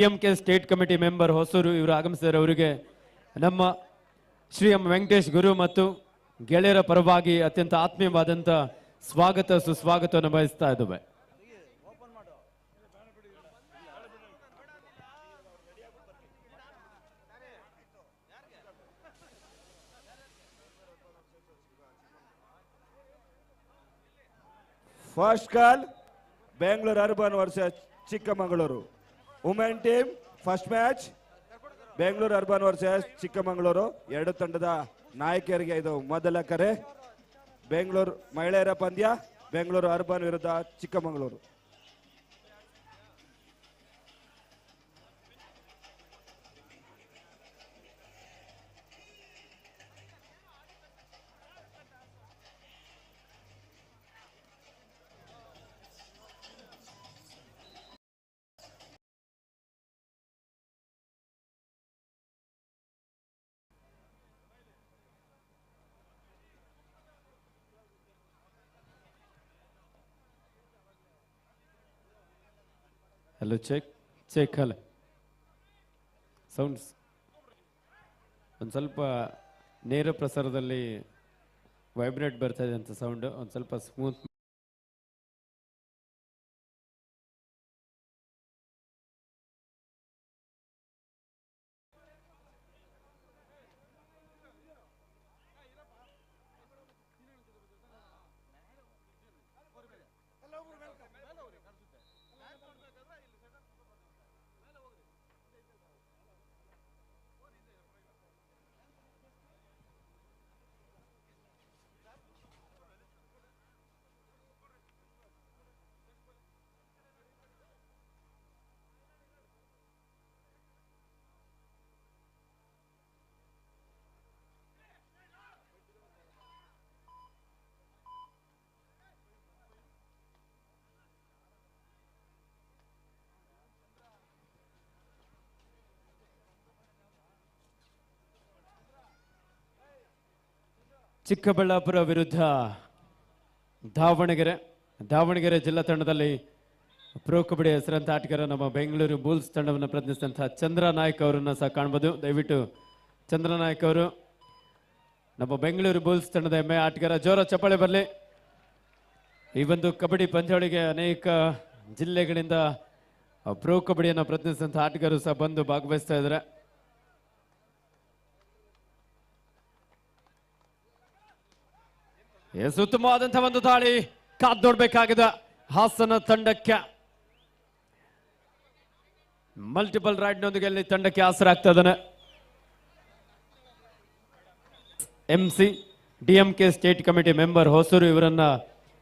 DMK state committee member Hosur ಇವರು ಆಗಮಿಸಿದರೆ ಅವರಿಗೆ ನಮ್ಮ ಶ್ರೀ ಎಂ ವೆಂಕಟೇಶ್ ಗುರು ಮತ್ತು ಗೆಳೆಯರ ಪರವಾಗಿ ಅತ್ಯಂತ ಆತ್ಮೀಯವಾದಂಥ ಸ್ವಾಗತ ಸುಸ್ವಾಗತವನ್ನು ಬಯಸ್ತಾ ಇದ್ದೇವೆ. First call Bengaluru urban versus Chikkamagaluru. Women team first match Bengaluru urban versus Chikkamagaluru. ಎರಡು ತಂಡದ ನಾಯಕಿಯರಿಗೆ ಇದು ಮೊದಲ ಕರೆ. ಬೆಂಗಳೂರು ಮಹಿಳೆಯರ ಪಂದ್ಯ, ಬೆಂಗಳೂರು ಅರ್ಬನ್ ವಿರುದ್ಧ Chikkamagaluru. Hello check hello sounds ಒಂದು ಸ್ವಲ್ಪ ನೇರ ಪ್ರಸಾರದಲ್ಲಿ ವೈಬ್ರೇಟ್ ಬರ್ತಾ ಇದೆ ಅಂತ ಸೌಂಡ್ ಒಂದು ಸ್ವಲ್ಪ ಸ್ಮೂತ್. ಚಿಕ್ಕಬಳ್ಳಾಪುರ ವಿರುದ್ಧ ದಾವಣಗೆರೆ ಜಿಲ್ಲಾ ತಂಡದಲ್ಲಿ ಪ್ರೋ ಕಬಡ್ಡಿ ಹೆಸರಂತ ಆಟಗಾರ ನಮ್ಮ ಬೆಂಗಳೂರು ಬುಲ್ಸ್ ತಂಡವನ್ನು ಪ್ರತಿನಿಧಿಸಿದಂತಹ ಚಂದ್ರ ನಾಯಕ್ ಅವರನ್ನು ಸಹ ಕಾಣಬಹುದು. ದಯವಿಟ್ಟು ಚಂದ್ರ ನಾಯಕ್ ಅವರು ನಮ್ಮ ಬೆಂಗಳೂರು ಬುಲ್ಸ್ ತಂಡದ ಹೆಮ್ಮೆ ಆಟಗಾರ. ಜೋರ ಚಪ್ಪಾಳೆ ಬರಲಿ. ಈ ಒಂದು ಕಬಡ್ಡಿ ಪಂದ್ಯಾವಳಿಗೆ ಅನೇಕ ಜಿಲ್ಲೆಗಳಿಂದ ಪ್ರೋ ಕಬಡ್ಡಿಯನ್ನು ಪ್ರತಿನಿಧಿಸಿದಂತಹ ಆಟಗಾರರು ಸಹ ಬಂದು ಭಾಗವಹಿಸ್ತಾ ಇದ್ದಾರೆ. ಉತ್ತಮವಾದಂತಹ ಒಂದು ದಾಳಿ ಕಾದ್ ನೋಡ್ಬೇಕಾಗಿದೆ. ಹಾಸನ ತಂಡಕ್ಕೆ ಮಲ್ಟಿಪಲ್ ರೈಡ್ನೊಂದಿಗೆ ಅಲ್ಲಿ ತಂಡಕ್ಕೆ ಆಸರಾಗ್ತಾ ಇದ್ದಾನೆ. MC DMK state committee member Hosur ಇವರನ್ನ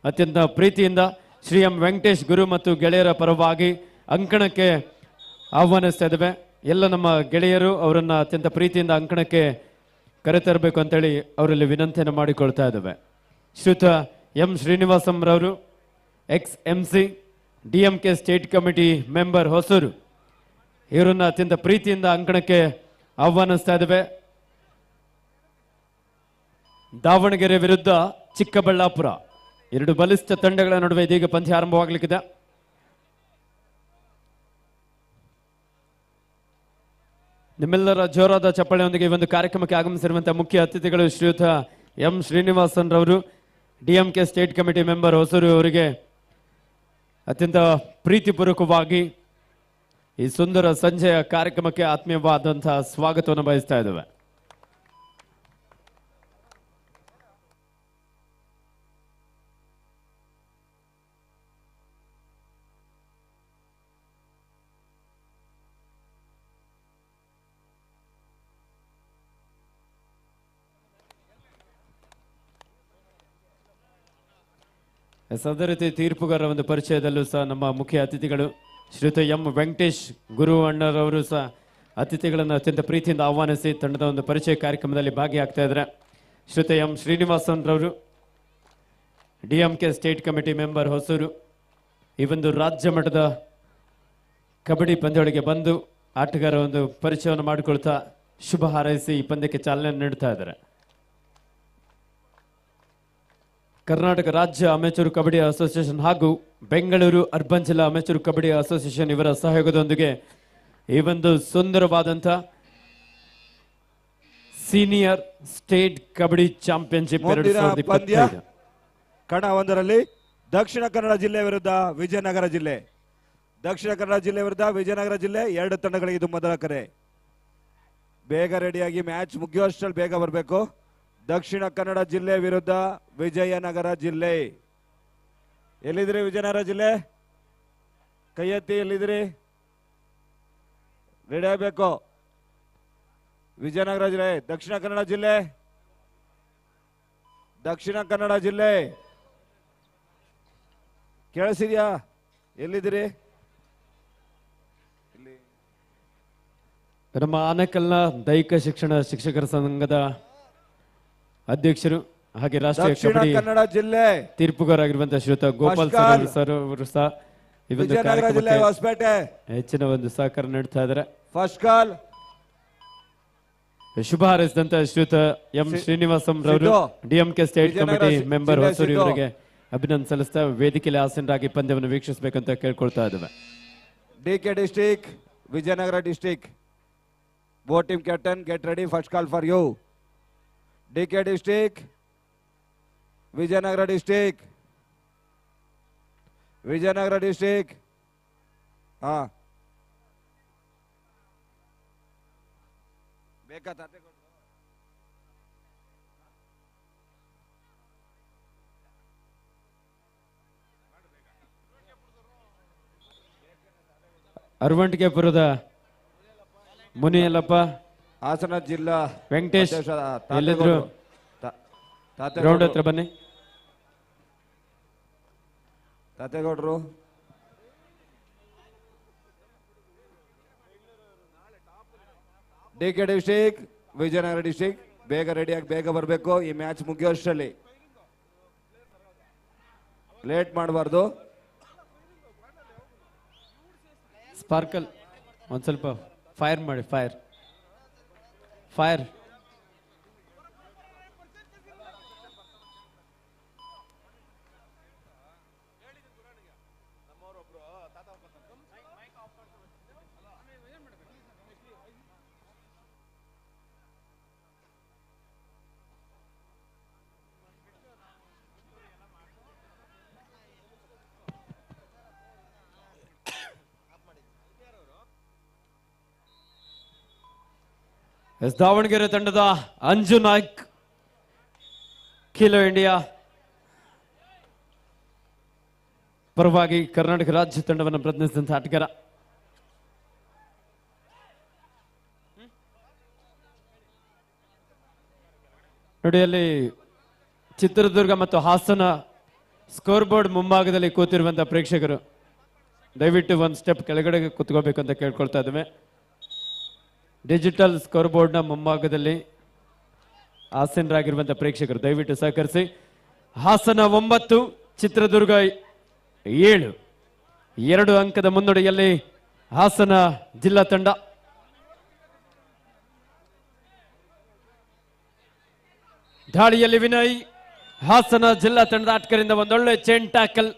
ಅತ್ಯಂತ ಪ್ರೀತಿಯಿಂದ ಶ್ರೀ ಎಂ ವೆಂಕಟೇಶ್ ಗುರು ಮತ್ತು ಗೆಳೆಯರ ಪರವಾಗಿ ಅಂಕಣಕ್ಕೆ ಆಹ್ವಾನಿಸ್ತಾ ಇದ್ದೇವೆ. ಎಲ್ಲ ನಮ್ಮ ಗೆಳೆಯರು ಅವರನ್ನ ಅತ್ಯಂತ ಪ್ರೀತಿಯಿಂದ ಅಂಕಣಕ್ಕೆ ಕರೆತರಬೇಕು ಅಂತೇಳಿ ಅವರಲ್ಲಿ ವಿನಂತಿಯನ್ನು ಮಾಡಿಕೊಳ್ತಾ ಇದ್ದೇವೆ. ಶ್ರೀಯುತ ಎಂ ಶ್ರೀನಿವಾಸಂ ರವರು XMC DMK state committee member Hosur ಇವರನ್ನ ಅತ್ಯಂತ ಪ್ರೀತಿಯಿಂದ ಅಂಕಣಕ್ಕೆ ಆಹ್ವಾನಿಸ್ತಾ ಇದ್ದೇವೆ. ದಾವಣಗೆರೆ ವಿರುದ್ಧ ಚಿಕ್ಕಬಳ್ಳಾಪುರ ಎರಡು ಬಲಿಷ್ಠ ತಂಡಗಳ ನಡುವೆ ಇದೀಗ ಪಂದ್ಯ ಆರಂಭವಾಗಲಿಕ್ಕಿದೆ. ನಿಮ್ಮೆಲ್ಲರ ಜೋರಾದ ಚಪ್ಪಾಳೆಯೊಂದಿಗೆ ಈ ಒಂದು ಕಾರ್ಯಕ್ರಮಕ್ಕೆ ಆಗಮಿಸಿರುವಂತಹ ಮುಖ್ಯ ಅತಿಥಿಗಳು ಶ್ರೀಯುತ ಎಂ ಶ್ರೀನಿವಾಸನ್ ರವರು DMK state committee member Hosur ಅವರಿಗೆ ಅತ್ಯಂತ ಪ್ರೀತಿಪೂರ್ವಕವಾಗಿ ಈ ಸುಂದರ ಸಂಜೆಯ ಕಾರ್ಯಕ್ರಮಕ್ಕೆ ಆತ್ಮೀಯವಾದಂತಹ ಸ್ವಾಗತವನ್ನು ಬಯಸ್ತಾ ಇದ್ದೇವೆ. ಅದೇ ರೀತಿ ತೀರ್ಪುಗಾರರ ಒಂದು ಪರಿಚಯದಲ್ಲೂ ಸಹ ನಮ್ಮ ಮುಖ್ಯ ಅತಿಥಿಗಳು ಶ್ರೀಯುತ ಎಂ ವೆಂಕಟೇಶ್ ಗುರು ಅಣ್ಣರವರು ಸಹ ಅತಿಥಿಗಳನ್ನು ಅತ್ಯಂತ ಪ್ರೀತಿಯಿಂದ ಆಹ್ವಾನಿಸಿ ತಂಡದ ಒಂದು ಪರಿಚಯ ಕಾರ್ಯಕ್ರಮದಲ್ಲಿ ಭಾಗಿಯಾಗ್ತಾ ಇದ್ದಾರೆ. ಶ್ರೀಯುತ ಎಂ ಶ್ರೀನಿವಾಸನ್ ರವರು DMK state committee member Hosur ಈ ಒಂದು ರಾಜ್ಯ ಮಟ್ಟದ ಕಬಡ್ಡಿ ಪಂದ್ಯಾವಳಿಗೆ ಬಂದು ಆಟಗಾರ ಒಂದು ಪರಿಚಯವನ್ನು ಮಾಡಿಕೊಳ್ತಾ ಶುಭ ಹಾರೈಸಿ ಈ ಪಂದ್ಯಕ್ಕೆ ಚಾಲನೆ ನೀಡ್ತಾ ಇದ್ದಾರೆ. ಕರ್ನಾಟಕ ರಾಜ್ಯ ಅಮೆಚೂರು ಕಬಡ್ಡಿ ಅಸೋಸಿಯೇಷನ್ ಹಾಗೂ ಬೆಂಗಳೂರು ಅರ್ಬನ್ ಜಿಲ್ಲಾ ಅಮೆಚೂರು ಕಬಡ್ಡಿ ಅಸೋಸಿಯೇಷನ್ ಇವರ ಸಹಯೋಗದೊಂದಿಗೆ ಈ ಒಂದು ಸುಂದರವಾದಂಥ ಸೀನಿಯರ್ ಸ್ಟೇಟ್ ಕಬಡ್ಡಿ ಚಾಂಪಿಯನ್ಶಿಪ್ ಮುಂದಿನ ಪಂದ್ಯ ಕಣ ಒಂದರಲ್ಲಿ ದಕ್ಷಿಣ ಕನ್ನಡ ಜಿಲ್ಲೆ ವಿರುದ್ಧ ವಿಜಯನಗರ ಜಿಲ್ಲೆ. ದಕ್ಷಿಣ ಕನ್ನಡ ಜಿಲ್ಲೆ ವಿರುದ್ಧ ವಿಜಯನಗರ ಜಿಲ್ಲೆ, ಎರಡು ತಂಡಗಳಿಗೆ ಇದು ಮೊದಲ ಕರೆ. ಬೇಗ ರೆಡಿಯಾಗಿ, ಮ್ಯಾಚ್ ಮುಗಿಯುವಷ್ಟರಲ್ಲಿ ಬೇಗ ಬರಬೇಕು. ದಕ್ಷಿಣ ಕನ್ನಡ ಜಿಲ್ಲೆ ವಿರುದ್ಧ ವಿಜಯನಗರ ಜಿಲ್ಲೆ. ಎಲ್ಲಿದ್ರಿ ವಿಜಯನಗರ ಜಿಲ್ಲೆ? ಕೈ ಎತ್ತಿ, ಎಲ್ಲಿದ್ರಿ? ರೆಡಿ ಆಗಬೇಕು. ವಿಜಯನಗರ ಜಿಲ್ಲೆ, ದಕ್ಷಿಣ ಕನ್ನಡ ಜಿಲ್ಲೆ, ದಕ್ಷಿಣ ಕನ್ನಡ ಜಿಲ್ಲೆ ಕೇಳಿಸಿದ್ಯಾ? ಎಲ್ಲಿದ್ದೀರಿ? ನಮ್ಮ ಆನೇಕಲ್ನ ದೈಹಿಕ ಶಿಕ್ಷಣ ಶಿಕ್ಷಕರ ಸಂಘದ ಅಧ್ಯಕ್ಷರು ಹಾಗೆ ರಾಷ್ಟ್ರೀಯ ದಕ್ಷಿಣ ಕಬಡ್ಡಿ ಕನ್ನಡ ಜಿಲ್ಲೆ ತೀರ್ಪುಗಾರಾಗಿರುವಂತಹ ಶ್ರೀಯುತ ಗೋಪಾಲ್ ಸರ್ ಅವರು ಸಹ ಈ ಒಂದು ವಿಜಯನಗರ ಜಿಲ್ಲೆ ಕಾರ್ಯಕ್ರಮಕ್ಕೆ ಹೊಸಪೇಟೆ ಹೆಚ್ಚಿನ ಒಂದು ಸಹಕಾರ ನೀಡ್ತಾ ಇದ್ದಾರೆ. ಫಸ್ಟ್ ಕಾಲ್ ಶುಭ ಹಾರೈಸಿದಂತ ಶ್ರೀಯುತ ಎಂ ಶ್ರೀನಿವಾಸಂ ರವರು Siddu, DMK state Vijayanagara committee member ಜಿಲ್ಲೆ ಹೊಸೂರು ಸಿದ್ದು. ಇವರಿಗೆ ಅಭಿನಂದನೆ ಸಲ್ಲಿಸ್ತಾ ವೇದಿಕೆಯಲ್ಲಿ ಆಸೀನರಾಗಿ ಪಂದ್ಯವನ್ನು ವೀಕ್ಷಿಸಬೇಕಂತ ಕೇಳ್ಕೊಳ್ತಾ ಇದ್ದೇವೆ. DK district, Vijayanagara district, both team captain get ready, first call for you. DK district, Vijayanagara district, Vijayanagara district, ಬೇಕಾ ತಾತೆ ಕೊಡು. ಅರವಂಟಿಗೆಪುರದ ಮುನಿಯಲ್ಲಪ್ಪ, ಹಾಸನ ಜಿಲ್ಲಾ ವೆಂಕಟೇಶ್ ಅಧ್ಯಕ್ಷ ಎಲ್ಲಿದ್ರು ಗ್ರೌಂಡ್ ಹತ್ರ ಬನ್ನಿ. ತಾತೇಗೌಡರು ಡಿಕೆ ಡಿಸ್ಟಿಕ್, ವಿಜಯನಗರ ಡಿಸ್ಟಿಕ್ ಬೇಗ ರೆಡಿಯಾಗಿ ಬೇಗ ಬರಬೇಕು. ಈ ಮ್ಯಾಚ್ ಮುಗಿಯೋಷ್ಟರಲ್ಲಿ ಲೇಟ್ ಮಾಡಬಾರ್ದು. ಸ್ಪಾರ್ಕಲ್ ಒಂದ್ ಸ್ವಲ್ಪ ಫೈರ್ ಮಾಡಿ, ಫೈರ್ ಫೈರ್. ದಾವಣಗೆರೆ ತಂಡದ ಅಂಜು ನಾಯ್ಕ್, ಖೇಲೋ ಇಂಡಿಯಾ ಪರವಾಗಿ ಕರ್ನಾಟಕ ರಾಜ್ಯ ತಂಡವನ್ನು ಪ್ರತಿನಿಧಿಸಿದಂತಹ ಆಟಗಾರ. ನೋಡಿ, ಅಲ್ಲಿ ಚಿತ್ರದುರ್ಗ ಮತ್ತು ಹಾಸನ ಸ್ಕೋರ್ ಬೋರ್ಡ್ ಮುಂಭಾಗದಲ್ಲಿ ಕೂತಿರುವಂತಹ ಪ್ರೇಕ್ಷಕರು ದಯವಿಟ್ಟು ಒಂದು ಸ್ಟೆಪ್ ಕೆಳಗಡೆ ಕೂತ್ಕೋಬೇಕು ಅಂತ ಕೇಳ್ಕೊಳ್ತಾ ಇದ್ದೇವೆ. ಡಿಜಿಟಲ್ ಸ್ಕೋರ್ ಬೋರ್ಡ್ನ ಮುಂಭಾಗದಲ್ಲಿ ಆಸೀನರಾಗಿರುವಂತಹ ಪ್ರೇಕ್ಷಕರು ದಯವಿಟ್ಟು ಸಹಕರಿಸಿ. ಹಾಸನ 9, ಚಿತ್ರದುರ್ಗ 7, 2 ಅಂಕದ ಮುನ್ನಡೆಯಲ್ಲಿ ಹಾಸನ ಜಿಲ್ಲಾ ತಂಡ. ದಾಳಿಯಲ್ಲಿ ವಿನಯ್, ಹಾಸನ ಜಿಲ್ಲಾ ತಂಡದ ಆಟಗಾರರಿಂದ ಒಂದೊಳ್ಳೆ ಚೈನ್ ಟ್ಯಾಕಲ್.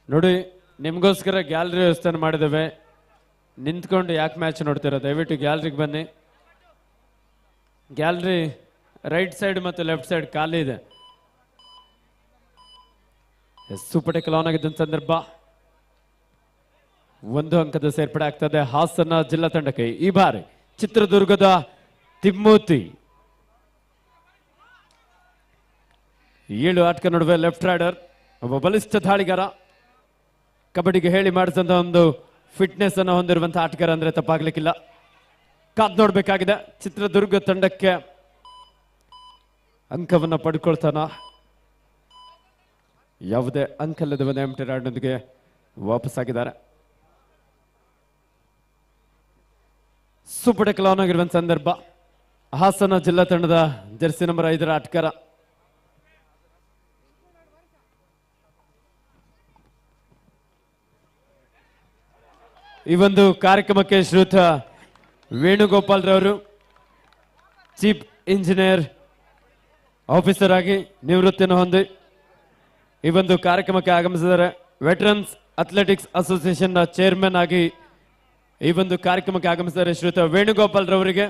ನೋಡಿ, ನಿಮಗೋಸ್ಕರ ಗ್ಯಾಲರಿ ವ್ಯವಸ್ಥೆ ಮಾಡಿದ್ದೇವೆ. ನಿಂತ್ಕೊಂಡು ಯಾಕೆ ಮ್ಯಾಚ್ ನೋಡ್ತೀರಾ? ದಯವಿಟ್ಟು ಗ್ಯಾಲರಿಗೆ ಬನ್ನಿ. ಗ್ಯಾಲರಿ ರೈಟ್ ಸೈಡ್ ಮತ್ತು ಲೆಫ್ಟ್ ಸೈಡ್ ಖಾಲಿ ಇದೆ. ಸೂಪರ್ ಟೇಕಲ್ ಆನ್ ಆಗಿದ್ದ ಸಂದರ್ಭ 1 ಅಂಕದ ಸೇರ್ಪಡೆ ಆಗ್ತದೆ ಹಾಸನ ಜಿಲ್ಲಾ ತಂಡಕ್ಕೆ. ಈ ಬಾರಿ ಚಿತ್ರದುರ್ಗದ ತಿಮ್ಮೂತಿ 7 ಆಟಗಾರ ನಡುವೆ ಲೆಫ್ಟ್ ರೈಡರ್, ಒಬ್ಬ ಬಲಿಷ್ಠ ದಾಳಿಗಾರ, ಕಬಡ್ಡಿಗೆ ಹೇಳಿ ಮಾಡಿದಂತ ಒಂದು ಫಿಟ್ನೆಸ್ ಅನ್ನು ಹೊಂದಿರುವಂತಹ ಆಟಗಾರ ಅಂದ್ರೆ ತಪ್ಪಾಗ್ಲಿಕ್ಕಿಲ್ಲ. ಕಾದ್ ನೋಡ್ಬೇಕಾಗಿದೆ. ಚಿತ್ರದುರ್ಗ ತಂಡಕ್ಕೆ ಅಂಕವನ್ನ ಪಡ್ಕೊಳ್ತಾನ. ಯಾವುದೇ ಅಂಕಲ್ಲದ ಒಂದು ಎಂಟಿ ರಾಡ್ನೊಂದಿಗೆ ವಾಪಸ್ ಆಗಿದ್ದಾರೆ. ಸೂಪರ್ ಟೇಕಲ್ ಆನ್ ಆಗಿರುವಂತ ಸಂದರ್ಭ. ಹಾಸನ ಜಿಲ್ಲಾ ತಂಡದ ಜರ್ಸಿ ನಂಬರ್ 5 ಆಟಗಾರ ಈ ಒಂದು ಕಾರ್ಯಕ್ರಮಕ್ಕೆ ಶ್ರೀಯುತ ವೇಣುಗೋಪಾಲ್ ರವರು ಚೀಫ್ ಇಂಜಿನಿಯರ್ ಆಫೀಸರ್ ಆಗಿ ನಿವೃತ್ತಿಯನ್ನು ಹೊಂದಿ ಈ ಒಂದು ಕಾರ್ಯಕ್ರಮಕ್ಕೆ ಆಗಮಿಸಿದ್ದಾರೆ. ವೆಟರನ್ಸ್ ಅಥ್ಲೆಟಿಕ್ಸ್ ಅಸೋಸಿಯೇಷನ್ ನ ಚೇರ್ಮನ್ ಆಗಿ ಈ ಒಂದು ಕಾರ್ಯಕ್ರಮಕ್ಕೆ ಆಗಮಿಸಿದ್ದಾರೆ ಶ್ರೀಯುತ ವೇಣುಗೋಪಾಲ್ ರವರಿಗೆ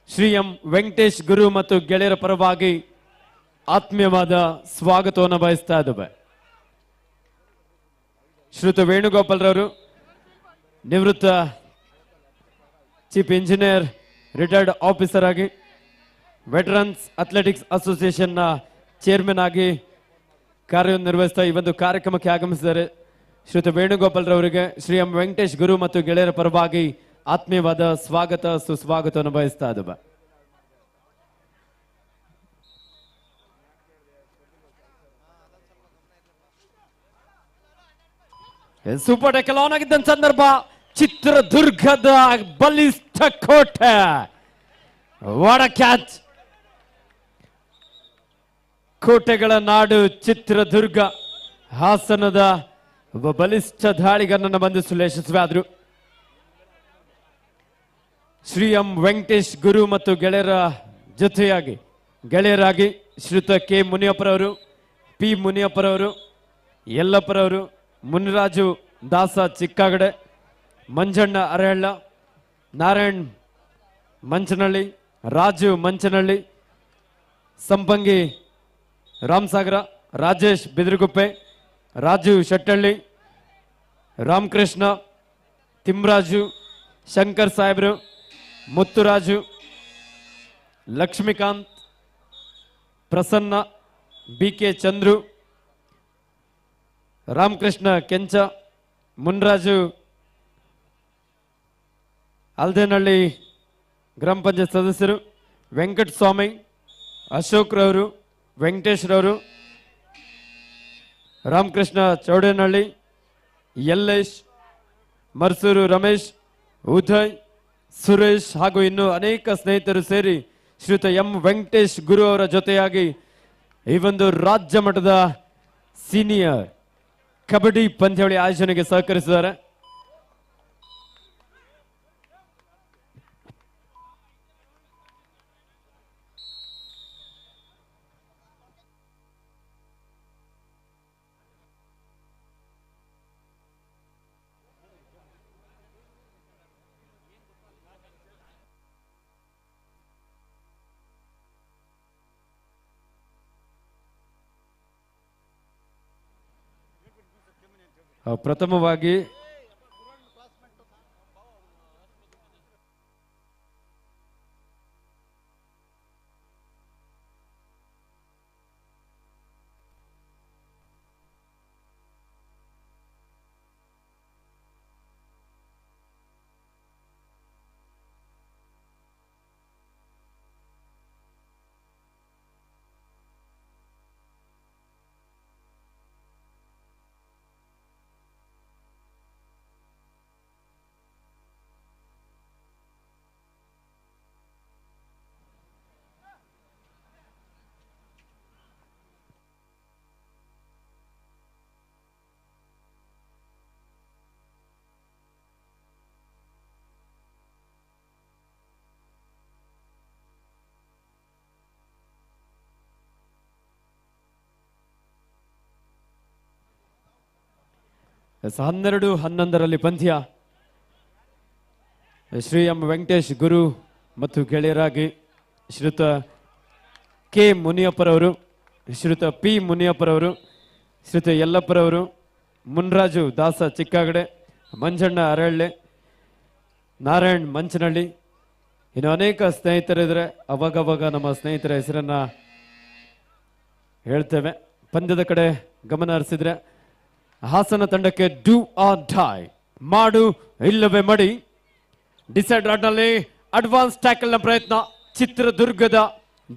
ಶ್ರೀ ಎಂ ವೆಂಕಟೇಶ್ ಗುರು ಮತ್ತು ಗೆಳೆಯರ ಪರವಾಗಿ ಆತ್ಮೀಯವಾದ ಸ್ವಾಗತವನ್ನು ಬಯಸ್ತಾ ಇದ್ದೇವೆ. ಶ್ರೀಯುತ ವೇಣುಗೋಪಾಲ್ ರವರು ನಿವೃತ್ತ ಚೀಫ್ ಇಂಜಿನಿಯರ್ ರಿಟೈರ್ಡ್ ಆಫೀಸರ್ ಆಗಿ ವೆಟರನ್ಸ್ ಅಥ್ಲೆಟಿಕ್ಸ್ ಅಸೋಸಿಯೇಷನ್ ನ ಚೇರ್ಮನ್ ಆಗಿ ಕಾರ್ಯನಿರ್ವಹಿಸ್ತಾ ಈ ಒಂದು ಕಾರ್ಯಕ್ರಮಕ್ಕೆ ಆಗಮಿಸಿದ್ದಾರೆ. ಶ್ರೀಯುತ ವೇಣುಗೋಪಾಲ್ ರವರಿಗೆ ಶ್ರೀ ಎಂ ವೆಂಕಟೇಶ್ ಗುರು ಮತ್ತು ಗೆಳೆಯರ ಪರವಾಗಿ ಆತ್ಮೀಯವಾದ ಸ್ವಾಗತ ಸುಸ್ವಾಗತವನ್ನು ಬಯಸ್ತಾ ಇದ್ದೇವೆ. ಸೂಪರ್ ಟೆಕಲ್ ಆನ್ ಆಗಿದ್ದ ಸಂದರ್ಭ ಚಿತ್ರದುರ್ಗದ ಬಲಿಷ್ಠ ಕೋಟೆ ವಾಡ ಕ್ಯಾಚ್. ಕೋಟೆಗಳ ನಾಡು ಚಿತ್ರದುರ್ಗ ಹಾಸನದ ಒಬ್ಬ ಬಲಿಷ್ಠ ದಾಳಿಗರನನ್ನು ಬಂಧಿಸಲು ಯಶಸ್ವಿಯಾದರು. ಶ್ರೀ ಎಂ ವೆಂಕಟೇಶ್ ಗುರು ಮತ್ತು ಗೆಳೆಯರಾಗಿ ಶ್ರೀಯುತ ಕೆ ಮುನಿಯಪ್ಪರವರು, ಪಿ ಮುನಿಯಪ್ಪರವರು, ಯಲ್ಲಪ್ಪರವರು, ಮುನಿರಾಜು ದಾಸ ಚಿಕ್ಕಾಗಡೆ, ಮಂಜಣ್ಣ ಅರಹಳ್ಳ, ನಾರಾಯಣ್ ಮಂಚನಹಳ್ಳಿ, ರಾಜು ಮಂಚನಹಳ್ಳಿ, ಸಂಪಂಗಿ ರಾಮಸಾಗರ, ರಾಜೇಶ್ ಬಿದಿರುಗುಪ್ಪೆ, ರಾಜು ಶೆಟ್ಟಳ್ಳಿ, ರಾಮಕೃಷ್ಣ, ತಿಮ್ರಾಜು, ಶಂಕರ್ ಸಾಹೇಬ್ರು, ಮುತ್ತುರಾಜು, ಲಕ್ಷ್ಮೀಕಾಂತ್, ಪ್ರಸನ್ನ, ಬಿ ಕೆ ಚಂದ್ರು, ರಾಮಕೃಷ್ಣ ಕೆಂಚ, ಮುನ್ರಾಜು ಅಲ್ದೇನಹಳ್ಳಿ ಗ್ರಾಮ ಪಂಚಾಯತ್ ಸದಸ್ಯರು, ವೆಂಕಟಸ್ವಾಮಿ, ಅಶೋಕ್ ರವರು, ವೆಂಕಟೇಶ್ ರವರು, ರಾಮಕೃಷ್ಣ ಚೌಡೇನಹಳ್ಳಿ, ಯಲ್ಲೇಶ್, ಮರ್ಸೂರು ರಮೇಶ್, ಉದಯ್, ಸುರೇಶ್ ಹಾಗೂ ಇನ್ನು ಅನೇಕ ಸ್ನೇಹಿತರು ಸೇರಿ ಶ್ರೀಯುತ ಎಂ ವೆಂಕಟೇಶ್ ಗುರು ಅವರ ಜೊತೆಯಾಗಿ ಈ ಒಂದು ರಾಜ್ಯ ಮಟ್ಟದ ಸೀನಿಯರ್ ಕಬಡ್ಡಿ ಪಂದ್ಯಾವಳಿ ಆಯೋಜನೆಗೆ ಸಹಕರಿಸಿದ್ದಾರೆ. ಪ್ರಥಮವಾಗಿ (12-11) ಪಂದ್ಯ ಶ್ರೀ ಎಂ ವೆಂಕಟೇಶ್ ಗುರು ಮತ್ತು ಗೆಳೆಯರಾಗಿ ಶ್ರೀಯುತ ಕೆ ಮುನಿಯಪ್ಪರವರು, ಶ್ರೀಯುತ ಪಿ ಮುನಿಯಪ್ಪರವರು, ಶ್ರೀಯುತ ಯಲ್ಲಪ್ಪರವರು, ಮುನ್ರಾಜು ದಾಸ ಚಿಕ್ಕಾಗಡೆ, ಮಂಜಣ್ಣ ಅರಹಳ್ಳಿ, ನಾರಾಯಣ್ ಮಂಚನಹಳ್ಳಿ, ಇನ್ನು ಅನೇಕ ಸ್ನೇಹಿತರಿದ್ರೆ ಅವಾಗವಾಗ ನಮ್ಮ ಸ್ನೇಹಿತರ ಹೆಸರನ್ನ ಹೇಳ್ತೇವೆ. ಪಂದ್ಯದ ಕಡೆ ಗಮನ ಹರಿಸಿದ್ರೆ ಹಾಸನ ತಂಡಕ್ಕೆ ಡೂ ಆರ್ ಡೈ, ಮಾಡು ಇಲ್ಲವೇ ಮಡಿ, ಡಿಸೈಡ್ ನಲ್ಲಿ ಅಡ್ವಾನ್ಸ್ ಟ್ಯಾಕಲ್ ನ ಪ್ರಯತ್ನ. ಚಿತ್ರದುರ್ಗದ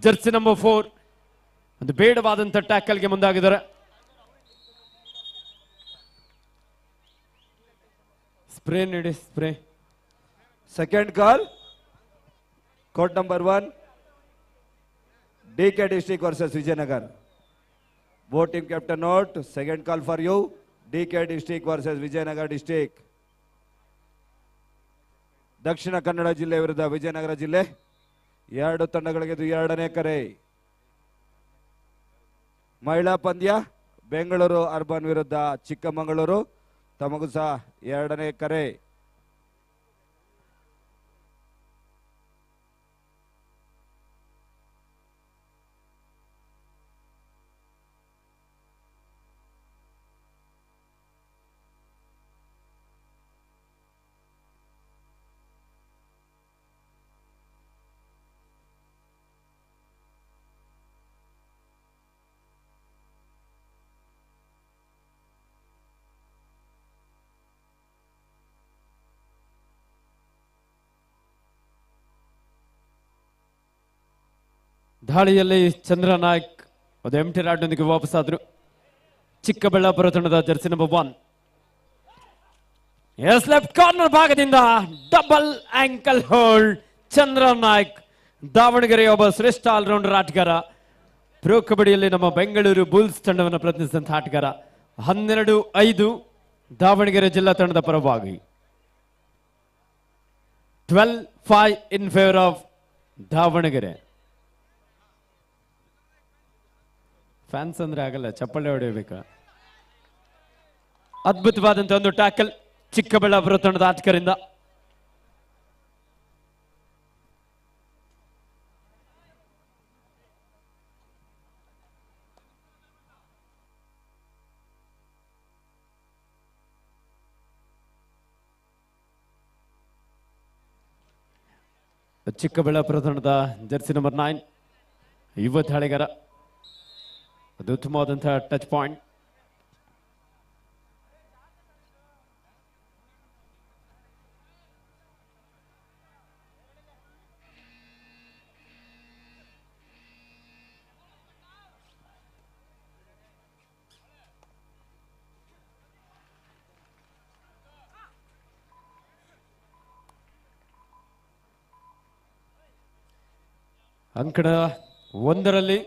ಜರ್ಸಿ ನಂಬರ್ 4 ಒಂದು ಬೇಡವಾದಂತ ಟ್ಯಾಕಲ್ಗೆ ಮುಂದಾಗಿದ್ದಾರೆ. ಸ್ಪ್ರೇ ನೀಡಿ, spray. Second call, court number 1, DK district versus Vijayanagar. Both team captain note, second call for you, DK district versus Vijayanagar district. Dakshina Kannada ಜಿಲ್ಲೆ ವಿರುದ್ಧ ವಿಜಯನಗರ ಜಿಲ್ಲೆ. ಎರಡು ತಂಡಗಳಿಗೆ ಇದು ಎರಡನೇ ಕರೆ. ಮಹಿಳಾ ಪಂದ್ಯ ಬೆಂಗಳೂರು ಅರ್ಬನ್ ವಿರುದ್ಧ ಚಿಕ್ಕಮಗಳೂರು. ತಮಗೂ ಸಹ ಎರಡನೇ ಕರೆ. ದಾಳಿಯಲ್ಲಿ ಚಂದ್ರ ನಾಯ್ಕ್ ಒಂದು ಎಂಟಿ ರಾಡ್ನೊಂದಿಗೆ ವಾಪಸ್ಸಾದ್ರು. ಚಿಕ್ಕಬಳ್ಳಾಪುರ ತಂಡದ ಜರ್ಸಿ ನಂಬರ್ 1. ಎಸ್ ಲೆಫ್ಟ್ ಕಾರ್ನರ್ ಭಾಗದಿಂದ double ankle hold. Chandra Naik ದಾವಣಗೆರೆಯ ಒಬ್ಬ ಶ್ರೇಷ್ಠ ಆಲ್ರೌಂಡರ್ ಆಟಗಾರ. ಪ್ರೋ ಕಬಡ್ಡಿಯಲ್ಲಿ ನಮ್ಮ ಬೆಂಗಳೂರು ಬುಲ್ಸ್ ತಂಡವನ್ನು ಪ್ರತಿನಿಧಿಸಿದಂತಹ ಆಟಗಾರ. 12-5 ದಾವಣಗೆರೆ ಜಿಲ್ಲಾ ತಂಡದ ಪರವಾಗಿ. 12-5 in favour of Davanagere. Fans ಅಂದ್ರೆ ಆಗಲ್ಲ, ಚಪ್ಪಳೆ ಹೊಡೆಯಬೇಕು. ಅದ್ಭುತವಾದಂತಹ ಒಂದು ಟ್ಯಾಕಲ್ ಚಿಕ್ಕಬಳ್ಳಾಪುರ ತಂಡದ ಆಟಗಾರರಿಂದ. ಚಿಕ್ಕಬಳ್ಳಾಪುರ ತಂಡದ ಜರ್ಸಿ ನಂಬರ್ 9 ಯುವ ದಾಳಿಗಾರ. ಅದು ಉತ್ತಮವಾದಂತಹ ಟಚ್ ಪಾಯಿಂಟ್. ಅಂಕಣ 1ರಲ್ಲಿ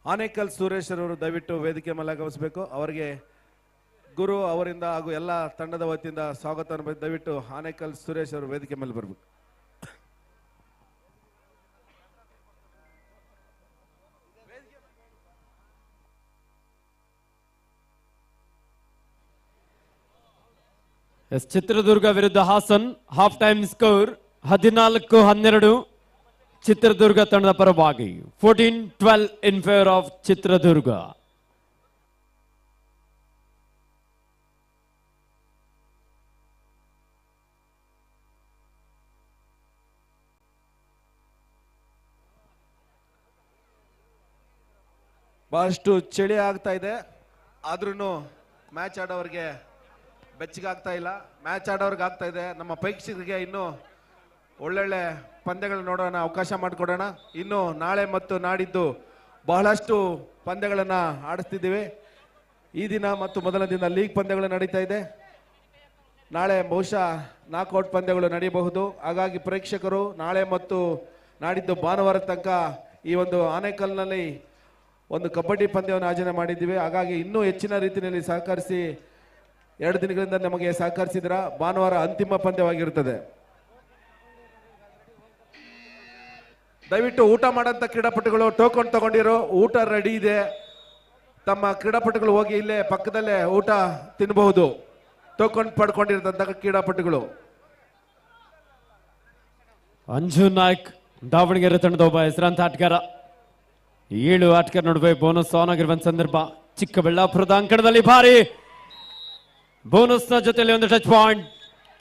ಆನೇಕಲ್ ಸುರೇಶ್ ಅವರು ದಯವಿಟ್ಟು ವೇದಿಕೆ ಮೇಲೆ ಆಗಮಿಸಬೇಕು. ಅವರಿಗೆ ಗುರು ಅವರಿಂದ ಹಾಗೂ ಎಲ್ಲ ತಂಡದ ವತಿಯಿಂದ ಸ್ವಾಗತ. ದಯವಿಟ್ಟು ಆನೇಕಲ್ ಸುರೇಶ್ ಅವರು ವೇದಿಕೆ ಮೇಲೆ ಬರಬೇಕು. ಚಿತ್ರದುರ್ಗ ವಿರುದ್ಧ Hassan. Half time score 14-12 Chitradurga ತಂಡದ ಪರವಾಗಿ. 14-12 ಇನ್ ಫೇವರ್ ಆಫ್ ಚಿತ್ರದುರ್ಗ. ಬಹಳಷ್ಟು ಚಳಿ ಆಗ್ತಾ ಇದೆ, ಆದ್ರೂ ಮ್ಯಾಚ್ ಆಡೋರಿಗೆ ಬೆಚ್ಚಗಾಗ್ತಾ ಇಲ್ಲ. ಮ್ಯಾಚ್ ಆಡೋರ್ಗೆ ಆಗ್ತಾ ಇದೆ. ನಮ್ಮ ಪ್ರೇಕ್ಷಕರಿಗೆ ಇನ್ನೂ ಒಳ್ಳೊಳ್ಳೆ ಪಂದ್ಯಗಳು ನೋಡೋಣ, ಅವಕಾಶ ಮಾಡಿಕೊಡೋಣ. ಇನ್ನು ನಾಳೆ ಮತ್ತು ನಾಡಿದ್ದು ಬಹಳಷ್ಟು ಪಂದ್ಯಗಳನ್ನು ಆಡಿಸ್ತಿದ್ದೀವಿ. ಈ ದಿನ ಮತ್ತು ಮೊದಲ ದಿನ ಲೀಗ್ ಪಂದ್ಯಗಳು ನಡೀತಾ ಇದೆ. ನಾಳೆ ಬಹುಶಃ ನಾಕ್ಔಟ್ ಪಂದ್ಯಗಳು ನಡೆಯಬಹುದು. ಹಾಗಾಗಿ ಪ್ರೇಕ್ಷಕರು ನಾಳೆ ಮತ್ತು ನಾಡಿದ್ದು ಭಾನುವಾರ ತನಕ ಈ ಒಂದು ಆನೇಕಲ್ನಲ್ಲಿ ಒಂದು ಕಬಡ್ಡಿ ಪಂದ್ಯವನ್ನು ಆಯೋಜನೆ ಮಾಡಿದ್ದೀವಿ. ಹಾಗಾಗಿ ಇನ್ನೂ ಹೆಚ್ಚಿನ ರೀತಿಯಲ್ಲಿ ಸಹಕರಿಸಿ. 2 ದಿನಗಳಿಂದ ನಮಗೆ ಸಹಕರಿಸಿದ್ರ. ಭಾನುವಾರ ಅಂತಿಮ ಪಂದ್ಯವಾಗಿರುತ್ತದೆ. ದಯವಿಟ್ಟು ಊಟ ಮಾಡಂತ ಕ್ರೀಡಾಪಟುಗಳು ಟೋಕನ್ ತಗೊಂಡಿರೋ, ಊಟ ರೆಡಿ ಇದೆ. ತಮ್ಮ ಕ್ರೀಡಾಪಟುಗಳು ಹೋಗಿ ಇಲ್ಲೇ ಪಕ್ಕದಲ್ಲೇ ಊಟ ತಿನ್ನಬಹುದು. ಟೋಕನ್ ಪಡ್ಕೊಂಡಿರ್ತಂತ ಕ್ರೀಡಾಪಟುಗಳು. ಅಂಜು ನಾಯ್ಕ್ ದಾವಣಗೆರೆ ತಂಡದ ಒಬ್ಬ ಹೆಸರಾಂತ ಆಟಗಾರ. 7 ಆಟಗಾರ ನಡುವೆ ಬೋನಸ್ ಆನ್ ಆಗಿರುವ ಸಂದರ್ಭ. ಚಿಕ್ಕಬಳ್ಳಾಪುರದ ಅಂಕಣದಲ್ಲಿ ಭಾರಿ ಬೋನಸ್ ನ ಜೊತೆಯಲ್ಲಿ ಒಂದು ಟಚ್ ಪಾಯಿಂಟ್.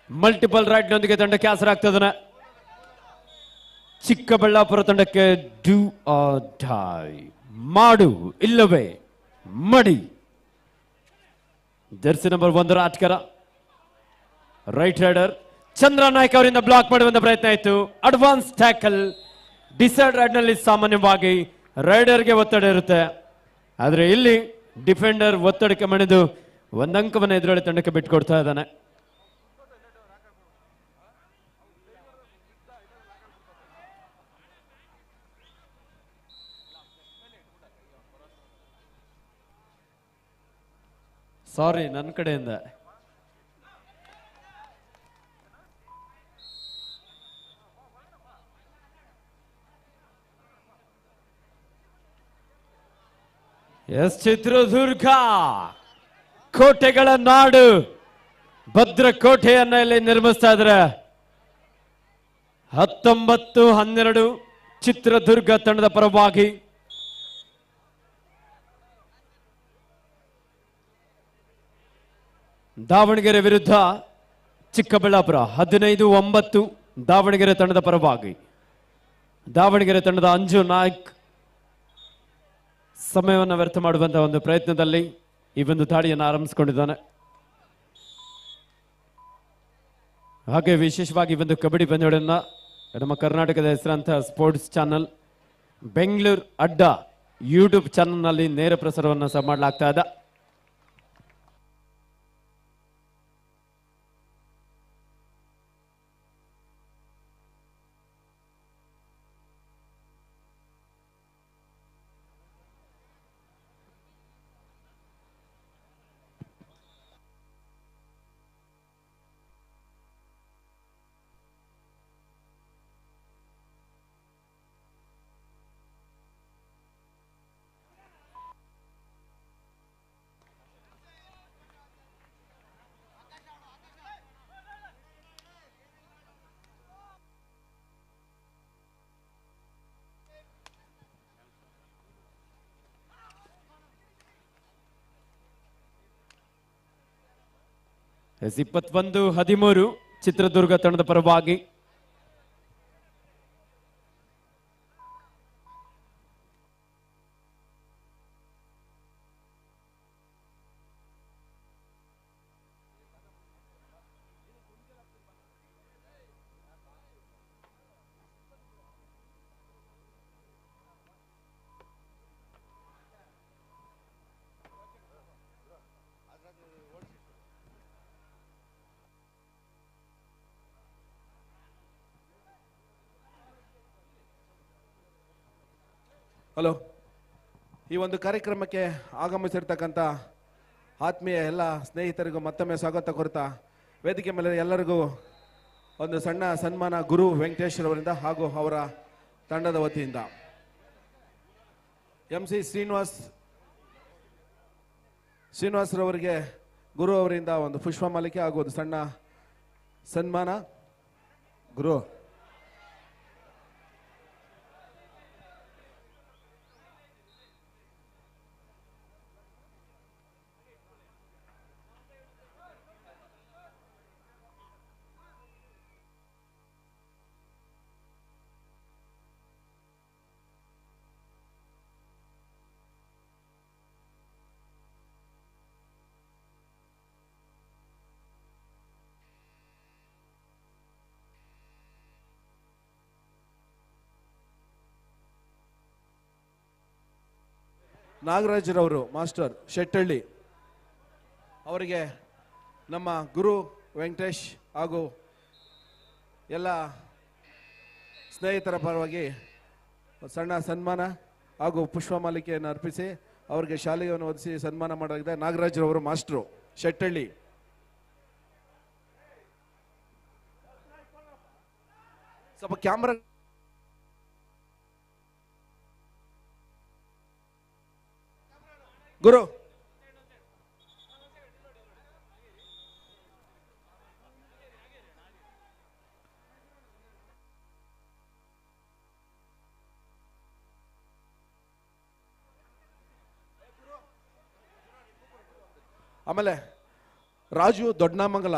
ಮಲ್ಟಿಪಲ್ ರೈಟ್ ನೊಂದಿಗೆ ತಂಡಕ್ಕೆ ಆಸರಾಗ್ತದೆ. ಚಿಕ್ಕಬಳ್ಳಾಪುರ ತಂಡಕ್ಕೆ ಡೂ ಆರ್ ಡೈ, ಮಾಡು ಇಲ್ಲವೇ ಮಡಿ. ಜರ್ಸಿ ನಂಬರ್ 1 ಆಟಗಾರ ರೈಟ್ ರೈಡರ್ ಚಂದ್ರ ನಾಯ್ಕ್ ಅವರಿಂದ ಬ್ಲಾಕ್ ಮಾಡುವಂತ ಪ್ರಯತ್ನ ಆಯಿತು. Advance tackle. ಡಿಸೈಡ್ ರೈಡ್ ನಲ್ಲಿ ಸಾಮಾನ್ಯವಾಗಿ ರೈಡರ್ಗೆ ಒತ್ತಡ ಇರುತ್ತೆ, ಆದ್ರೆ ಇಲ್ಲಿ ಡಿಫೆಂಡರ್ ಒತ್ತಡಕ್ಕೆ ಮಣಿದು ಒಂದಂಕವನ್ನು ಎದುರಾಳಿ ತಂಡಕ್ಕೆ ಬಿಟ್ಟುಕೊಡ್ತಾ ಇದ್ದಾನೆ. ಸಾರಿ ನನ್ನ ಕಡೆಯಿಂದ. ಎಸ್ ಚಿತ್ರದುರ್ಗ ಕೋಟೆಗಳ ನಾಡು, ಭದ್ರಕೋಟೆಯನ್ನ ಇಲ್ಲಿ ನಿರ್ಮಿಸ್ತಾ ಇದ್ದಾರೆ. 19-12 ಚಿತ್ರದುರ್ಗ ತಂಡದ ಪರವಾಗಿ ದಾವಣಗೆರೆ ವಿರುದ್ಧ ಚಿಕ್ಕಬಳ್ಳಾಪುರ. 15-9 ದಾವಣಗೆರೆ ತಂಡದ ಪರವಾಗಿ. ದಾವಣಗೆರೆ ತಂಡದ ಅಂಜು ನಾಯ್ಕ್ ಸಮಯವನ್ನು ವ್ಯರ್ಥ ಮಾಡುವಂತಹ ಒಂದು ಪ್ರಯತ್ನದಲ್ಲಿ ಈ ಒಂದು ದಾಳಿಯನ್ನು ಆರಂಭಿಸಿಕೊಂಡಿದ್ದಾನೆ. ಹಾಗೆ ವಿಶೇಷವಾಗಿ ಒಂದು ಕಬಡ್ಡಿ ಪಂದ್ಯಗಳನ್ನ ನಮ್ಮ ಕರ್ನಾಟಕದ ಹೆಸರಾಂತ ಸ್ಪೋರ್ಟ್ಸ್ ಚಾನಲ್ ಬೆಂಗಳೂರು ಅಡ್ಡ ಯೂಟ್ಯೂಬ್ ಚಾನಲ್ನಲ್ಲಿ ನೇರ ಪ್ರಸಾರವನ್ನು ಸಹ ಮಾಡಲಾಗ್ತಾ ಇದೆ. ಎಸ್ 21-13 ಚಿತ್ರದುರ್ಗ ತಂಡದ ಪರವಾಗಿ. ಹಲೋ, ಈ ಒಂದು ಕಾರ್ಯಕ್ರಮಕ್ಕೆ ಆಗಮಿಸಿರ್ತಕ್ಕಂಥ ಆತ್ಮೀಯ ಎಲ್ಲ ಸ್ನೇಹಿತರಿಗೂ ಮತ್ತೊಮ್ಮೆ ಸ್ವಾಗತ ಕೋರ್ತಾ, ವೇದಿಕೆ ಮೇಲೆ ಎಲ್ಲರಿಗೂ ಒಂದು ಸಣ್ಣ ಸನ್ಮಾನ ಗುರು ವೆಂಕಟೇಶ್ವರವರಿಂದ ಹಾಗೂ ಅವರ ತಂಡದ ವತಿಯಿಂದ. MC ಶ್ರೀನಿವಾಸ್ರವರಿಗೆ ಗುರು ಅವರಿಂದ ಒಂದು ಪುಷ್ಪ ಮಾಲಿಕೆ ಹಾಗೂ ಒಂದು ಸಣ್ಣ ಸನ್ಮಾನ. ಗುರು ನಾಗರಾಜ್ರವರು ಮಾಸ್ಟರ್ ಶೆಟ್ಟಳ್ಳಿ ಅವರಿಗೆ ನಮ್ಮ ಗುರು ವೆಂಕಟೇಶ್ ಹಾಗೂ ಎಲ್ಲ ಸ್ನೇಹಿತರ ಪರವಾಗಿ ಸಣ್ಣ ಸನ್ಮಾನ ಹಾಗೂ ಪುಷ್ಪ ಮಾಲಿಕೆಯನ್ನು ಅರ್ಪಿಸಿ ಅವರಿಗೆ ಶಾಲೆಯನ್ನು ಒದಿಸಿ ಸನ್ಮಾನ ಮಾಡಲಾಗಿದೆ. ನಾಗರಾಜ್ರವರು ಮಾಸ್ಟ್ರು ಶೆಟ್ಟಳ್ಳಿ. ಸ್ವಲ್ಪ ಕ್ಯಾಮ್ರಾ ಗುರು. ಆಮೇಲೆ ರಾಜು ದೊಡ್ಡನಾಮಂಗಲ,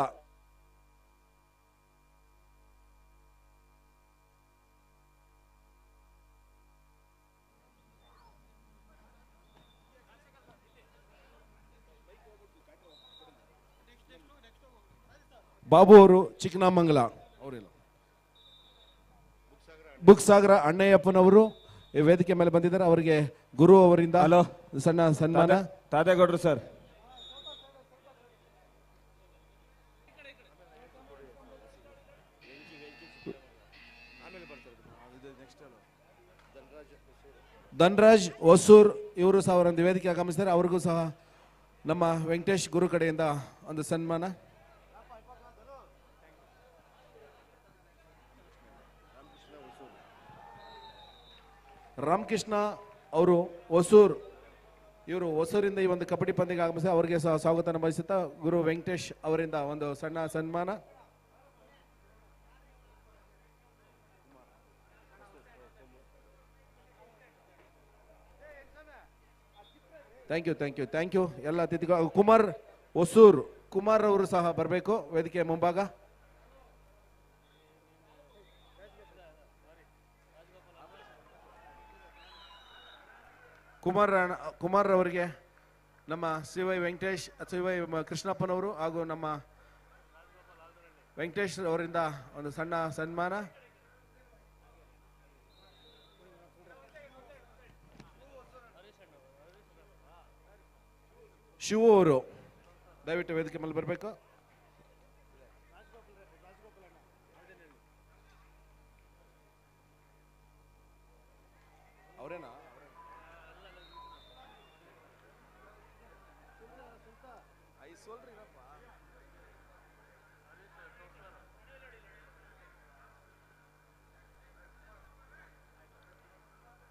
ಬಾಬು ಅವರು ಚಿಕ್ಕನಾಮಂಗಲ, ಅವರಿಲ್ಲ ಬುಕ್ಸಾಗರ ಅಣ್ಣಯ್ಯಪ್ಪನವರು ಈ ವೇದಿಕೆ ಮೇಲೆ ಬಂದಿದ್ದಾರೆ. ಅವರಿಗೆ ಗುರು ಅವರಿಂದ ಹಲೋ ಸಣ್ಣ ಸನ್ಮಾನ. ತಾತೇಗೌಡರು ಸರ್. ಧನ್ರಾಜ್ ಹೊಸೂರ್ ಇವರು ಸಹ ಅವರೊಂದು ವೇದಿಕೆ ಆಗಮಿಸಿದ್ದಾರೆ. ಅವ್ರಿಗೂ ಸಹ ನಮ್ಮ ವೆಂಕಟೇಶ್ ಗುರು ಕಡೆಯಿಂದ ಒಂದು ಸನ್ಮಾನ. ರಾಮಕೃಷ್ಣ ಅವರು ಹೊಸೂರ್, ಇವರು ಹೊಸೂರಿಂದ ಈ ಒಂದು ಕಬಡ್ಡಿ ಪಂದ್ಯಕ್ಕೆ ಆಗಮಿಸಿ ಅವರಿಗೆ ಸಹ ಸ್ವಾಗತ ಬಯಸುತ್ತಾ ಗುರು ವೆಂಕಟೇಶ್ ಅವರಿಂದ ಒಂದು ಸಣ್ಣ ಸನ್ಮಾನ. ಥ್ಯಾಂಕ್ ಯು ಎಲ್ಲ ಅತಿಥಿಗಳು. ಕುಮಾರ್ ಹೊಸೂರ್, ಕುಮಾರ್ ಅವರು ಸಹ ಬರಬೇಕು ವೇದಿಕೆ ಮುಂಭಾಗ. ಕುಮಾರ್ ಅವರಿಗೆ ನಮ್ಮ ಶ್ರೀವೈ ವೆಂಕಟೇಶ್, ಶ್ರೀವೈ ಕೃಷ್ಣಪ್ಪನವರು ಹಾಗೂ ನಮ್ಮ ವೆಂಕಟೇಶ್ ಅವರಿಂದ ಒಂದು ಸಣ್ಣ ಸನ್ಮಾನ. ಶಿವು ಅವರು ದಯವಿಟ್ಟು ವೇದಿಕೆ ಮೇಲೆ ಬರಬೇಕು. ಅವರೇನಾ?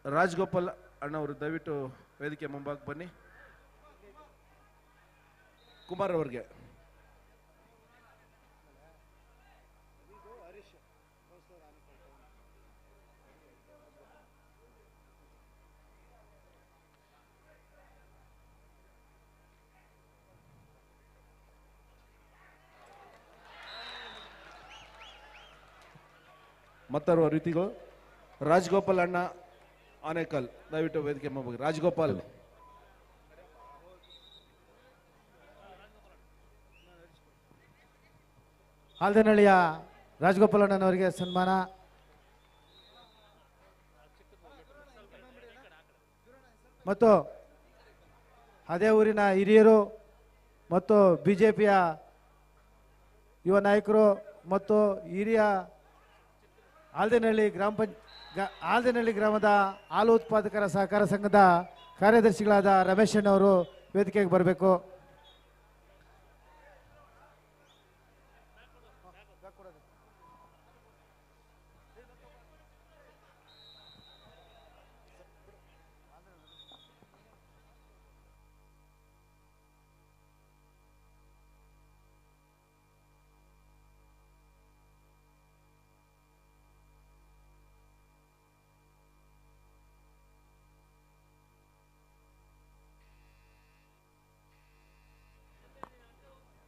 ರಾಜಗೋಪಾಲ್ ಅಣ್ಣವರು ದಯವಿಟ್ಟು ವೇದಿಕೆ ಮುಂಭಾಗ ಬನ್ನಿ. ಕುಮಾರ್ ಅವರಿಗೆ ಮತ್ತರುವ ರೀತಿಗಳು. ರಾಜಗೋಪಾಲ್ ಅಣ್ಣ ಆನೇಕಲ್ ದಯವಿಟ್ಟು ವೇದಿಕೆ ಮುಂಭಾಗ. ರಾಜಗೋಪಾಲ್ ಆಲ್ದನಹಳ್ಳಿಯ ರಾಜಗೋಪಾಲಣ್ಣನವರಿಗೆ ಸನ್ಮಾನ. ಮತ್ತು ಅದೇ ಊರಿನ ಹಿರಿಯರು ಮತ್ತು ಬಿಜೆಪಿಯ ಯುವ ನಾಯಕರು ಮತ್ತು ಹಿರಿಯ ಆಲ್ದನಹಳ್ಳಿ ಗ್ರಾಮದ ಹಾಲು ಉತ್ಪಾದಕರ ಸಹಕಾರ ಸಂಘದ ಕಾರ್ಯದರ್ಶಿಗಳಾದ ರಮೇಶ್ ಅಣ್ಣವರು ವೇದಿಕೆಗೆ ಬರಬೇಕು.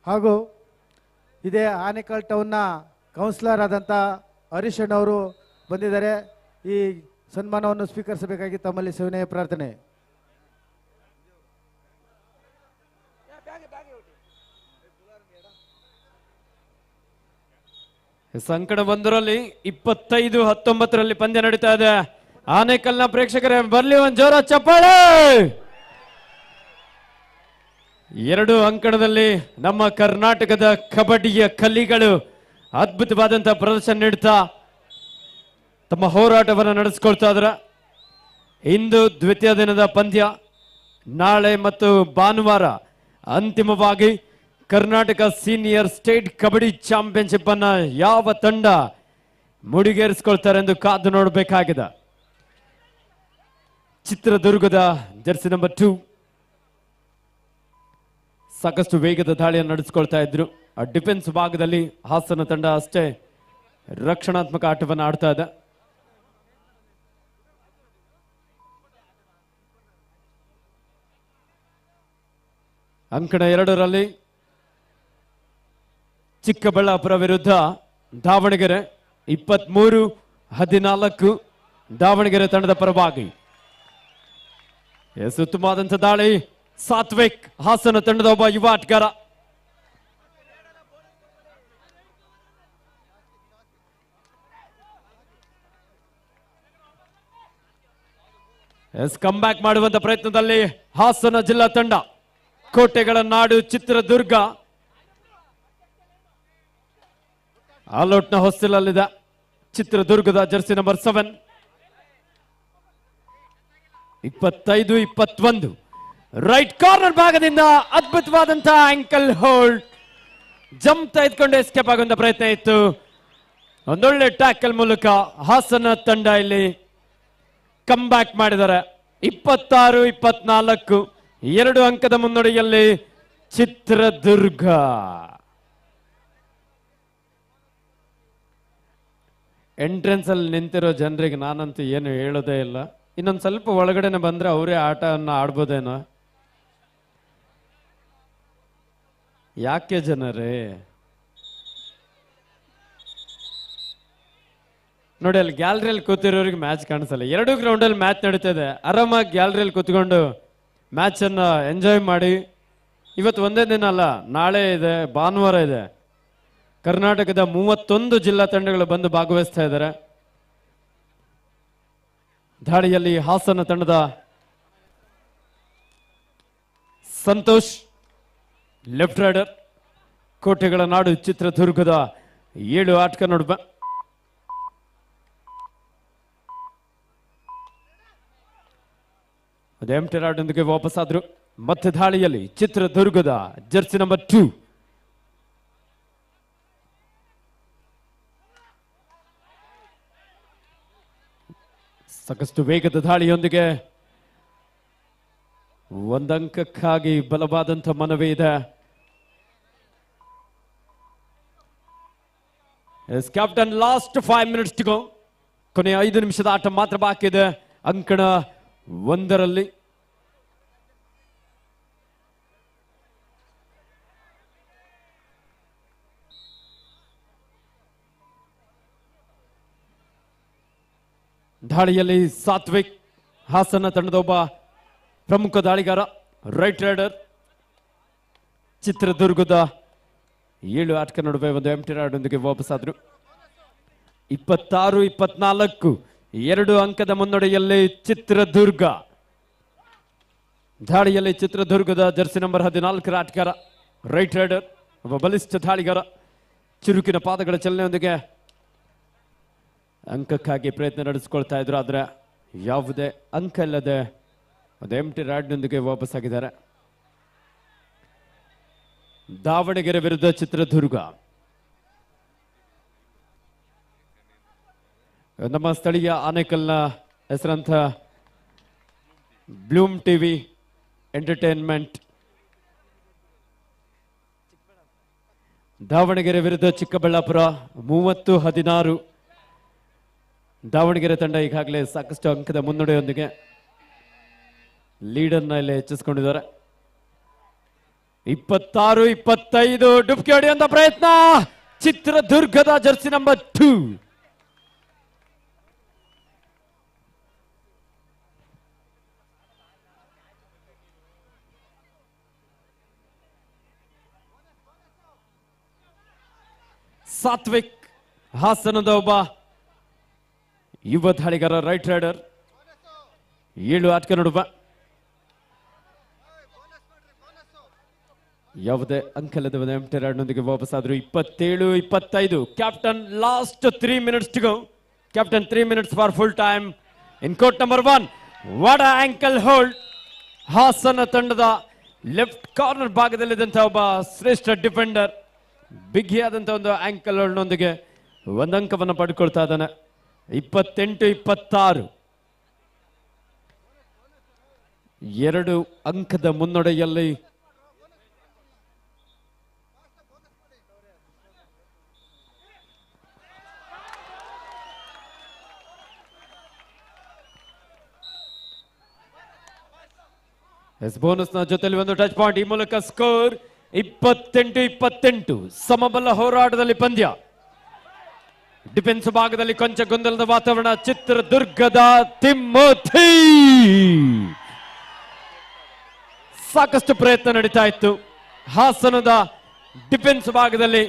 ಹಾಗೂ ಇದೇ ಆನೇಕಲ್ ಟೌನ್ನ ಕೌನ್ಸಿಲರ್ ಆದಂಥ ಹರೀಶ್ ಅಣ್ಣವರು ಬಂದಿದ್ದಾರೆ. ಈ ಸನ್ಮಾನವನ್ನು ಸ್ವೀಕರಿಸಬೇಕಾಗಿ ತಮ್ಮಲ್ಲಿ ಸವಿನಯ ಪ್ರಾರ್ಥನೆ. ಸಂಕಟ 1ರಲ್ಲಿ 25-19 ಪಂದ್ಯ ನಡೀತಾ ಇದೆ. ಆನೇಕಲ್ನ ಪ್ರೇಕ್ಷಕರೇ ಬರ್ಲಿ ಒಂದು ಜೋರ ಚಪ್ಪಾಳೆ. 2 ಅಂಕಣದಲ್ಲಿ ನಮ್ಮ ಕರ್ನಾಟಕದ ಕಬಡ್ಡಿಯ ಕಲಿಗಳು ಅದ್ಭುತವಾದಂತಹ ಪ್ರದರ್ಶನ ನೀಡುತ್ತಾ ತಮ್ಮ ಹೋರಾಟವನ್ನು ನಡೆಸಿಕೊಳ್ತಾ ಇದ್ದಾರೆ. ಇಂದು ದ್ವಿತೀಯ ದಿನದ ಪಂದ್ಯ. ನಾಳೆ ಮತ್ತು ಭಾನುವಾರ ಅಂತಿಮವಾಗಿ Karnataka senior state kabaddi championship ಅನ್ನ ಯಾವ ತಂಡ ಮುಡಿಗೇರಿಸಿಕೊಳ್ತಾರೆ ಎಂದು ಕಾದು ನೋಡಬೇಕಾಗಿದೆ. ಚಿತ್ರದುರ್ಗದ ಜರ್ಸಿ ನಂಬರ್ 2 ಸಾಕಷ್ಟು ವೇಗದ ದಾಳಿಯನ್ನು ನಡೆಸಿಕೊಳ್ತಾ ಇದ್ರು. ಆ ಡಿಫೆನ್ಸ್ ಭಾಗದಲ್ಲಿ ಹಾಸನ ತಂಡ ಅಷ್ಟೇ ರಕ್ಷಣಾತ್ಮಕ ಆಟವನ್ನು ಆಡ್ತಾ ಇದೆ. ಅಂಕಣ 2ರಲ್ಲಿ ಚಿಕ್ಕಬಳ್ಳಾಪುರ ವಿರುದ್ಧ ದಾವಣಗೆರೆ 23-14 ದಾವಣಗೆರೆ ತಂಡದ ಪರವಾಗಿ. ಉತ್ತಮವಾದಂಥ ದಾಳಿ. ಸಾತ್ವಿಕ್ ಹಾಸನ ತಂಡದ ಒಬ್ಬ ಯುವ ಆಟಗಾರ. ಕಮ್ ಬ್ಯಾಕ್ ಮಾಡುವಂತ ಪ್ರಯತ್ನದಲ್ಲಿ ಹಾಸನ ಜಿಲ್ಲಾ ತಂಡ. ಕೋಟೆಗಳ ನಾಡು ಚಿತ್ರದುರ್ಗ ಆಲ್ಔಟ್ನ ಹೊಸ್ತಿಲಲ್ಲಿದೆ. ಚಿತ್ರದುರ್ಗದ ಜರ್ಸಿ ನಂಬರ್ 7. 25-21 ರೈಟ್ ಕಾರ್ನರ್ ಭಾಗದಿಂದ ಅದ್ಭುತವಾದಂತಹ ಆಂಕಲ್ ಹೋಲ್ಡ್, ಜಂಪ್ ತೆಗೆದುಕೊಂಡು ಎಸ್ಕೇಪ್ ಆಗುವಂತ ಪ್ರಯತ್ನ ಇತ್ತು. ಒಂದೊಳ್ಳೆ ಟ್ಯಾಕಲ್ ಮೂಲಕ ಹಾಸನ ತಂಡ ಇಲ್ಲಿ ಕಮ್ ಬ್ಯಾಕ್ ಮಾಡಿದ್ದಾರೆ. 26-24, 2 ಅಂಕದ ಮುನ್ನಡೆಯಲ್ಲಿ ಚಿತ್ರದುರ್ಗ. ಎಂಟ್ರೆನ್ಸ್ ಅಲ್ಲಿ ನಿಂತಿರೋ ಜನರಿಗೆ ನಾನಂತೂ ಏನು ಹೇಳೋದೇ ಇಲ್ಲ. ಇನ್ನೊಂದು ಸ್ವಲ್ಪ ಒಳಗಡೆನೆ ಬಂದ್ರೆ ಅವರೇ ಆಟವನ್ನು ಆಡ್ಬೋದೇನೋ. ಯಾಕೆ ಜನರೇ ನೋಡಿ, ಅಲ್ಲಿ ಗ್ಯಾಲರಿಯಲ್ಲಿ ಕೂತಿರೋರಿಗೆ ಮ್ಯಾಚ್ ಕಾಣಿಸಲ್ಲ. 2 ಗ್ರೌಂಡಲ್ಲಿ ಮ್ಯಾಚ್ ನಡೀತದೆ. ಆರಾಮಾಗಿ ಗ್ಯಾಲರಿಯಲ್ಲಿ ಕೂತ್ಕೊಂಡು ಮ್ಯಾಚ್ ಅನ್ನ ಎಂಜಾಯ್ ಮಾಡಿ. ಇವತ್ತು ಒಂದೇ ದಿನ ಅಲ್ಲ, ನಾಳೆ ಇದೆ, ಭಾನುವಾರ ಇದೆ. ಕರ್ನಾಟಕದ 31 ಜಿಲ್ಲಾ ತಂಡಗಳು ಬಂದು ಭಾಗವಹಿಸ್ತಾ ಇದ್ದಾರೆ. ದಾಳಿಯಲ್ಲಿ ಹಾಸನ ತಂಡದ ಸಂತೋಷ್ ಲೆಫ್ಟ್ ರೈಡರ್, ಕೋಟೆಗಳ ನಾಡು ಚಿತ್ರದುರ್ಗದ 7 ಆಟಗಾರ ನೋಡ್ಬ. ಅದೇ ಎಂಟಿ ರಾಡೊಂದಿಗೆ ವಾಪಸ್ ಆದ್ರು. ಮತ್ತೆ ದಾಳಿಯಲ್ಲಿ ಚಿತ್ರದುರ್ಗದ ಜರ್ಸಿ ನಂಬರ್ 2 ಸಾಕಷ್ಟು ವೇಗದ ದಾಳಿಯೊಂದಿಗೆ ಒಂದಂಕಕ್ಕಾಗಿ ಬಲವಾದಂಥ ಮನವಿ ಇದೆ. Captain last 5 minutes to go. ಕೊನೆಯ 5 ನಿಮಿಷದ ಆಟ ಮಾತ್ರ ಬಾಕಿ ಇದೆ ಅಂಕಣ 1ರಲ್ಲಿ. ದಾಳಿಯಲ್ಲಿ ಸಾತ್ವಿಕ್, ಹಾಸನ ತಂಡದ ಒಬ್ಬ ಪ್ರಮುಖ ದಾಳಿಗಾರ, ರೈಟ್ ರೈಡರ್. ಚಿತ್ರದುರ್ಗದ 7 ಆಟಗಾರ ನಡುವೆ ಒಂದು ಎಂಟಿ ರಾಡೊಂದಿಗೆ ವಾಪಸ್ ಆದ್ರು. 26-24, 2 ಅಂಕದ ಮುನ್ನಡೆಯಲ್ಲಿ ಚಿತ್ರದುರ್ಗ. ದಾಳಿಯಲ್ಲಿ ಚಿತ್ರದುರ್ಗದ ಜರ್ಸಿ ನಂಬರ್ 14 ಆಟಗಾರ, ರೈಟ್ ರೈಡರ್, ಒಬ್ಬ ಬಲಿಷ್ಠ ದಾಳಿಗಾರ. ಚುರುಕಿನ ಪಾದಗಳ ಚಲನೆಯೊಂದಿಗೆ ಅಂಕಕ್ಕಾಗಿ ಪ್ರಯತ್ನ ನಡೆಸಿಕೊಳ್ತಾ ಇದ್ರು. ಆದ್ರೆ ಯಾವುದೇ ಅಂಕ ಇಲ್ಲದೆ ಒಂದು ಎಂಟಿ ರಾಡ್ನೊಂದಿಗೆ ವಾಪಸ್ ಆಗಿದ್ದಾರೆ. ದಾವಣಗೆರೆ ವಿರುದ್ಧ ಚಿತ್ರದುರ್ಗ. ನಮ್ಮ ಸ್ಥಳೀಯ ಆನೇಕಲ್ನ ಹೆಸರಂತ ಬ್ಲೂಮ್ ಟಿವಿ ಎಂಟರ್ಟೈನ್ಮೆಂಟ್ ದಾವಣಗೆರೆ ವಿರುದ್ಧ ಚಿಕ್ಕಬಳ್ಳಾಪುರ 30-16. ದಾವಣಗೆರೆ ತಂಡ ಈಗಾಗಲೇ ಸಾಕಷ್ಟು ಅಂಕದ ಮುನ್ನಡೆಯೊಂದಿಗೆ ಲೀಡನ್ನ ಇಲ್ಲಿ ಹೆಚ್ಚಿಸಿಕೊಂಡಿದ್ದಾರೆ. 26-25, ಡುಬ್ಕಿ ಹೊಡೆಯುವಂತ ಪ್ರಯತ್ನ ಚಿತ್ರದುರ್ಗದ ಜರ್ಸಿ ನಂಬರ್ 2. ಸಾತ್ವಿಕ್, ಹಾಸನದ ಒಬ್ಬ ಯುವ ದಾಳಿಗಾರ, ರೈಟ್ ರೈಡರ್. 7 ಆಟಗಾರ ನಡುವ ಯಾವುದೇ ಅಂಕಲದ ಎಂಟಿ ರಾಡ್ನೊಂದಿಗೆ ವಾಪಸ್ ಆದ್ರು. 27-25, captain last 3 minutes to go. Captain 3 minutes for full time in court number 1. What ankle hold. Hassan ತಂಡದ ಲೆಫ್ಟ್ ಕಾರ್ನರ್ ಭಾಗದಲ್ಲಿದ್ದಂತಹ ಒಬ್ಬ ಶ್ರೇಷ್ಠ ಡಿಫೆಂಡರ್ ಬಿಗಿಯಾದಂತಹ ಒಂದು ಆಂಕಲ್ ಹೋಲ್ಡ್ನೊಂದಿಗೆ ಒಂದು ಅಂಕವನ್ನು ಪಡ್ಕೊಳ್ತಾ ಇದ್ದಾನೆ. 28-26, 2 ಅಂಕದ ಮುನ್ನಡೆಯಲ್ಲಿ ಬೋನಸ್ ನ ಜೊತೆಲಿ ಒಂದು ಟಚ್ ಪಾಯಿಂಟ್. ಈ ಮೂಲಕ ಸ್ಕೋರ್ 28-28, ಸಮಬಲ ಹೋರಾಟದಲ್ಲಿ ಪಂದ್ಯ. ಡಿಫೆನ್ಸ್ ಭಾಗದಲ್ಲಿ ಕೊಂಚ ಗೊಂದಲದ ವಾತಾವರಣ. ಚಿತ್ರದುರ್ಗದ ತಿಮ್ಮೋಥಿ ಸಾಕಷ್ಟು ಪ್ರಯತ್ನ ನಡೀತಾ ಇತ್ತು. ಹಾಸನದ ಡಿಫೆನ್ಸ್ ಭಾಗದಲ್ಲಿ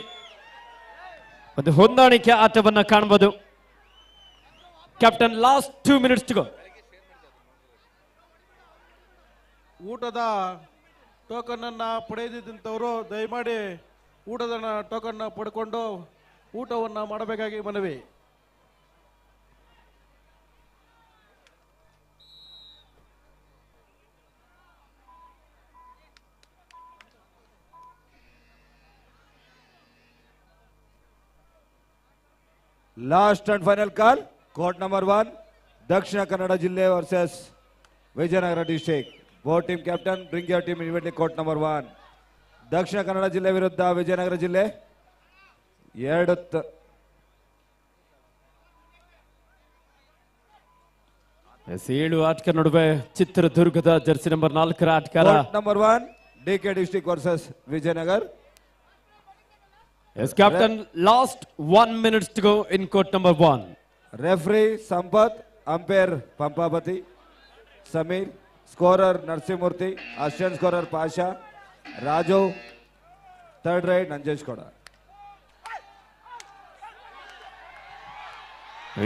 ಒಂದು ಹೊಂದಾಣಿಕೆ ಆಟವನ್ನ ಕಾಣಬಹುದು. Captain last 2 minutes to go. ಊಟದ ಟೋಕನ್ ಅನ್ನ ಪಡೆಯದಿದ್ದಂಥವರು ದಯಮಾಡಿ ಊಟದ ಟೋಕನ್ ಪಡ್ಕೊಂಡು ಊಟವನ್ನ ಮಾಡಬೇಕಾಗಿ ಮನವಿ. Last and final call court number 1 Dakshina Kannada ಜಿಲ್ಲೆ versus Vijayanagara district. Both team captain bring your team immediately court number 1. Dakshina Kannada ಜಿಲ್ಲೆ ವಿರುದ್ಧ ವಿಜಯನಗರ ಜಿಲ್ಲೆ 2 7 ಆಟಗಾರ ನಡುವೆ ಚಿತ್ರದುರ್ಗದ ಜರ್ಸಿ ನಂಬರ್ 4 ಆಟಗಾರ. Number 1 DK district versus Vijayanagar. Yes, captain, last 1 minute to go in court number 1. Referee Sampath, umpire Pampapati, Samir, scorer Narsimurthy, assistant scorer Pasha, Raju, third right Nanjesh Koda.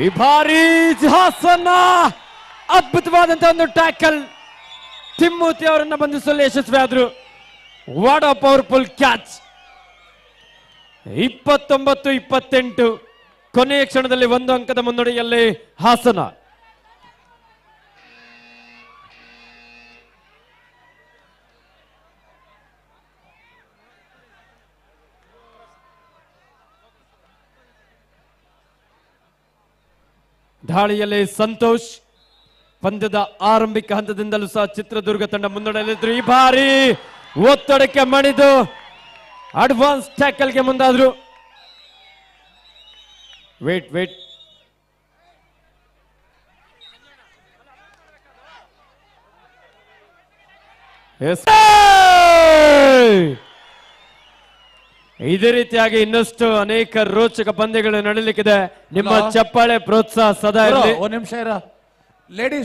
ವಿಭಾರಿ ಹಾಸನ ಅದ್ಭುತವಾದಂತಹ ಒಂದು ಟ್ಯಾಕಲ್ ತಿಮ್ಮೂತಿ ಅವರನ್ನ ಬಂಧಿಸಲು ಯಶಸ್ವಿಯಾದರು. What a powerful catch. 29-28 ಕೊನೆಯ ಕ್ಷಣದಲ್ಲಿ 1 ಅಂಕದ ಮುನ್ನಡೆಯಲ್ಲಿ ಹಾಸನ. ದಾಳಿಯಲ್ಲಿ ಸಂತೋಷ್. ಪಂದ್ಯದ ಆರಂಭಿಕ ಹಂತದಿಂದಲೂ ಸಹ ಚಿತ್ರದುರ್ಗ ತಂಡ ಮುನ್ನಡೆಯಲ್ಲಿದ್ರು. ಈ ಬಾರಿ ಒತ್ತಡಕ್ಕೆ ಮಣಿದು ಅಡ್ವಾನ್ಸ್ ಟ್ಯಾಕಲ್ಗೆ ಮುಂದಾದ್ರು. ವೇಟ್ ಇದೇ ರೀತಿಯಾಗಿ ಇನ್ನಷ್ಟು ಅನೇಕ ರೋಚಕ ಪಂದ್ಯಗಳು ನಡೆಯಲಿಕ್ಕಿದೆ. ನಿಮ್ಮ ಚಪ್ಪಾಳೆ ಪ್ರೋತ್ಸಾಹ ಸದಾ ಇರಲಿ. ಒಂದು ನಿಮಿಷ ಇರ ಲೇಡೀಸ್